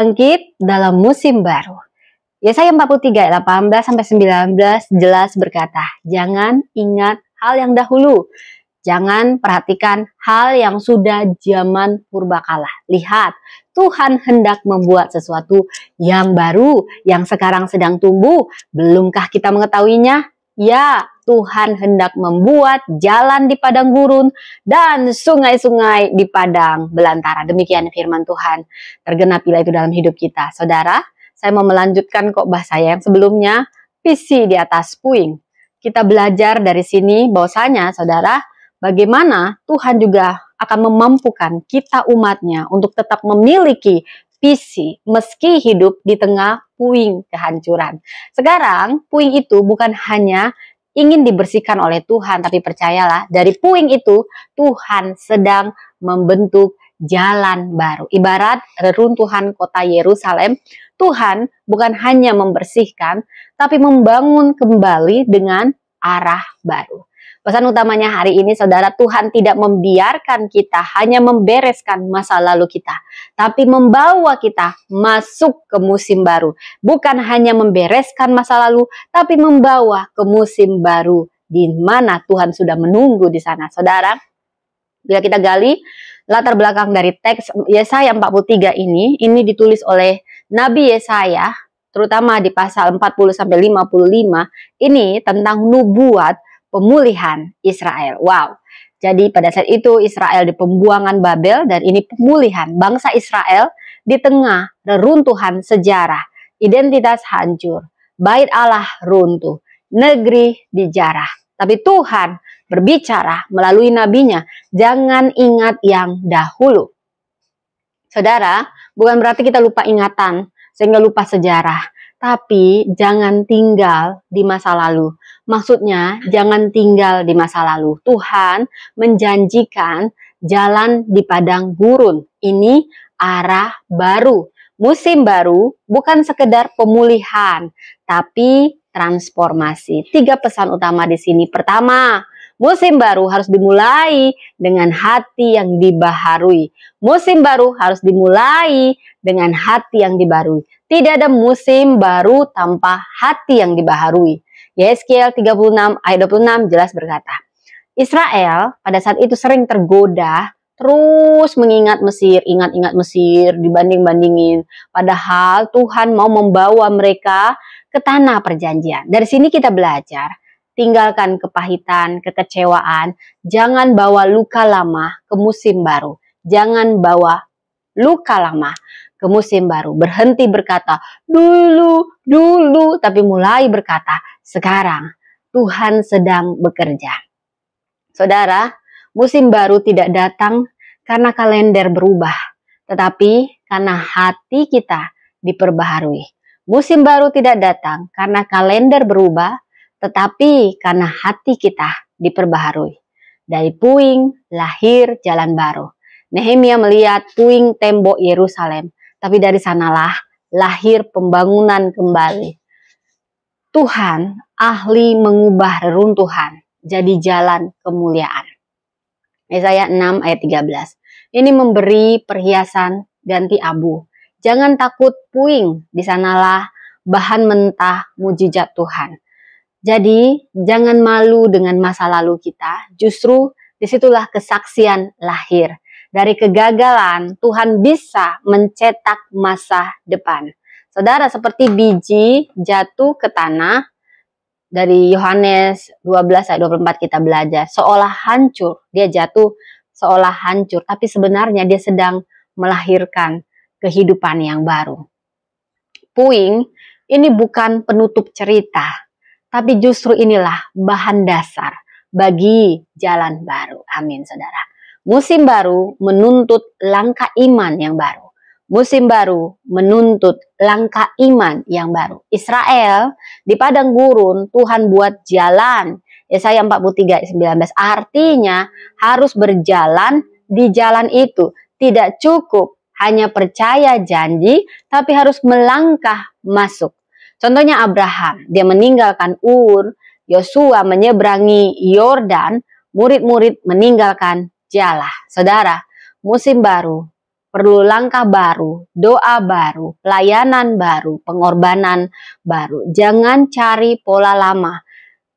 Bangkit dalam musim baru. Yesaya 43 ayat 18-19 jelas berkata, jangan ingat hal yang dahulu. Jangan perhatikan hal yang sudah zaman purbakala. Lihat, Tuhan hendak membuat sesuatu yang baru, yang sekarang sedang tumbuh. Belumkah kita mengetahuinya? Ya, Tuhan hendak membuat jalan di padang gurun dan sungai-sungai di padang belantara. Demikian firman Tuhan. Tergenapilah itu dalam hidup kita. Saudara, saya mau melanjutkan khotbah saya yang sebelumnya, visi di atas puing. Kita belajar dari sini bahwasanya, saudara, bagaimana Tuhan juga akan memampukan kita umatnya untuk tetap memiliki visi meski hidup di tengah puing kehancuran. Sekarang puing itu bukan hanya ingin dibersihkan oleh Tuhan, tapi percayalah dari puing itu Tuhan sedang membentuk jalan baru. Ibarat reruntuhan kota Yerusalem, Tuhan bukan hanya membersihkan, tapi membangun kembali dengan arah baru. Pesan utamanya hari ini, saudara, Tuhan tidak membiarkan kita hanya membereskan masa lalu kita, tapi membawa kita masuk ke musim baru. Bukan hanya membereskan masa lalu, tapi membawa ke musim baru di mana Tuhan sudah menunggu di sana. Saudara, bila kita gali latar belakang dari teks Yesaya 43 ini ditulis oleh Nabi Yesaya, terutama di pasal 40-55, ini tentang nubuat pemulihan Israel. Wow. Jadi pada saat itu Israel di pembuangan Babel, dan ini pemulihan bangsa Israel di tengah reruntuhan sejarah. Identitas hancur, bait Allah runtuh, negeri dijarah. Tapi Tuhan berbicara melalui nabinya, jangan ingat yang dahulu. Saudara, bukan berarti kita lupa ingatan sehingga lupa sejarah, tapi jangan tinggal di masa lalu. Maksudnya, jangan tinggal di masa lalu. Tuhan menjanjikan jalan di padang gurun. Ini arah baru. Musim baru bukan sekedar pemulihan, tapi transformasi. 3 pesan utama di sini. Pertama, musim baru harus dimulai dengan hati yang dibaharui. Musim baru harus dimulai dengan hati yang dibaharui. Tidak ada musim baru tanpa hati yang dibaharui. Yeskiel 36 ayat 26 jelas berkata, Israel pada saat itu sering tergoda terus mengingat Mesir, ingat-ingat Mesir, dibanding-bandingin. Padahal Tuhan mau membawa mereka ke tanah perjanjian. Dari sini kita belajar, tinggalkan kepahitan, kekecewaan, jangan bawa luka lama ke musim baru. Jangan bawa luka lama ke musim baru. Berhenti berkata, dulu, tapi mulai berkata, sekarang Tuhan sedang bekerja. Saudara, musim baru tidak datang karena kalender berubah, tetapi karena hati kita diperbaharui. Musim baru tidak datang karena kalender berubah, tetapi karena hati kita diperbaharui. Dari puing lahir jalan baru. Nehemia melihat puing tembok Yerusalem, tapi dari sanalah lahir pembangunan kembali. Tuhan ahli mengubah reruntuhan jadi jalan kemuliaan. Yesaya 6 ayat 13. Ini memberi perhiasan ganti abu. Jangan takut puing, di sanalah bahan mentah mujizat Tuhan. Jadi jangan malu dengan masa lalu kita, justru disitulah kesaksian lahir. Dari kegagalan Tuhan bisa mencetak masa depan. Saudara, seperti biji jatuh ke tanah, dari Yohanes 12 ayat 24 kita belajar, seolah hancur, dia jatuh seolah hancur, tapi sebenarnya dia sedang melahirkan kehidupan yang baru. Puing ini bukan penutup cerita, tapi justru inilah bahan dasar bagi jalan baru. Amin, saudara. Musim baru menuntut langkah iman yang baru. Musim baru menuntut langkah iman yang baru. Israel di padang gurun Tuhan buat jalan. Yesaya 43 ayat 19. Artinya harus berjalan di jalan itu. Tidak cukup hanya percaya janji, tapi harus melangkah masuk. Contohnya Abraham, dia meninggalkan Ur, Yosua menyeberangi Yordan, murid-murid meninggalkan Jalah. Saudara, musim baru perlu langkah baru, doa baru, pelayanan baru, pengorbanan baru. Jangan cari pola lama,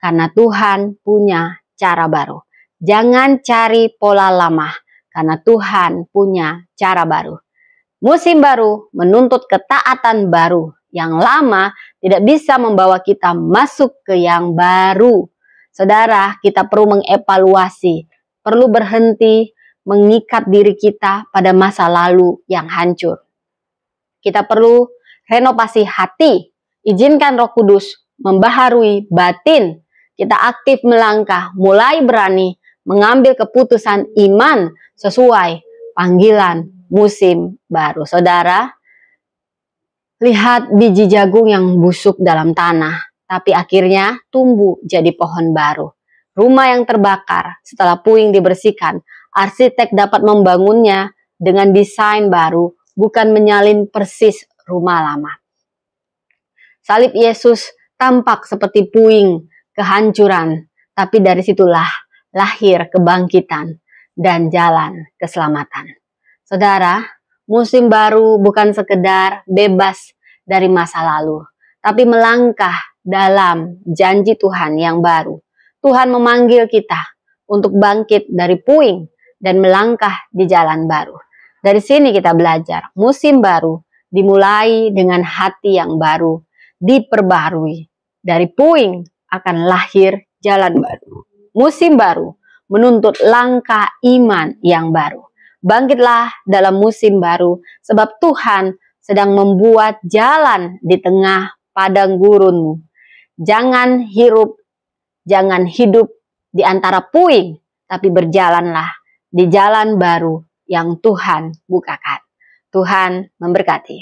karena Tuhan punya cara baru. Jangan cari pola lama, karena Tuhan punya cara baru. Musim baru menuntut ketaatan baru. Yang lama tidak bisa membawa kita masuk ke yang baru. Saudara, kita perlu mengevaluasi, perlu berhenti mengikat diri kita pada masa lalu yang hancur. Kita perlu renovasi hati, izinkan Roh Kudus membaharui batin. Kita aktif melangkah, mulai berani mengambil keputusan iman sesuai panggilan musim baru. Saudara, lihat biji jagung yang busuk dalam tanah, tapi akhirnya tumbuh jadi pohon baru. Rumah yang terbakar setelah puing dibersihkan, arsitek dapat membangunnya dengan desain baru, bukan menyalin persis rumah lama. Salib Yesus tampak seperti puing kehancuran, tapi dari situlah lahir kebangkitan dan jalan keselamatan. Saudara, musim baru bukan sekedar bebas dari masa lalu, tapi melangkah dalam janji Tuhan yang baru. Tuhan memanggil kita untuk bangkit dari puing dan melangkah di jalan baru. Dari sini kita belajar, musim baru dimulai dengan hati yang baru, diperbarui. Dari puing akan lahir jalan baru. Musim baru menuntut langkah iman yang baru. Bangkitlah dalam musim baru, sebab Tuhan sedang membuat jalan di tengah padang gurunmu. Jangan hidup di antara puing, tapi berjalanlah di jalan baru yang Tuhan bukakan. Tuhan memberkati.